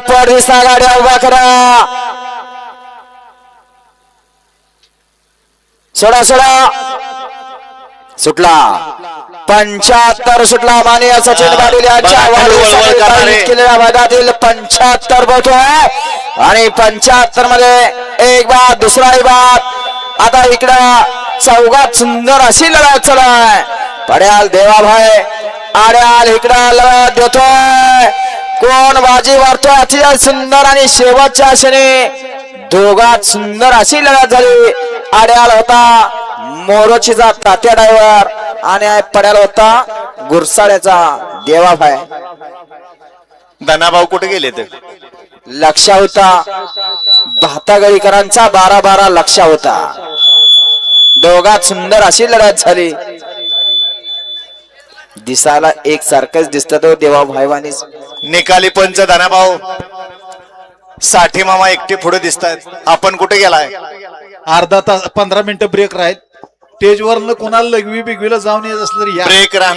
पड दिसता गाड्या उभा करा. सोडा सोडा सुटला 75 सुटला. माननीय सचिन पाटील यांच्या वाढदिवसानिमित्त केलेल्या मैदानातील 75 बोलतोय आणि 75 मध्ये एक बाद दुसरा बाद. आता इकडं चौघात सुंदर अशी लढत चालू आहे. पड्याल देवाभाई आड्याल इकडं लढत देतोय. कोण बाजी मारतोय अतिशय सुंदर आणि शेवटच्या आशेने दोघात सुंदर अशी लढत झाली. आड्याल होता मोरोचीचा तात्या ड्रायव्हर आणि पड्याला होता गुरसाळ्याचा देवाभाई. धनाभाऊ कुठे गेले ते लक्ष होता भातागळीकरांचा 12-12 लक्ष होता. दोघात सुंदर अशी लढत झाली. दिसायला एक सारखंच दिसत तो देवाभाईवानी. निकाली पंच धनाभाऊ साठी मामा एकटे पुढे दिसतायत. आपण कुठे गेलाय? अर्धा तास 15 मिनिटं ब्रेक राहील. स्टेजवर कोणाला लघवी बिगवीला जाऊन येत असलं तरी या. ब्रेक राहणार.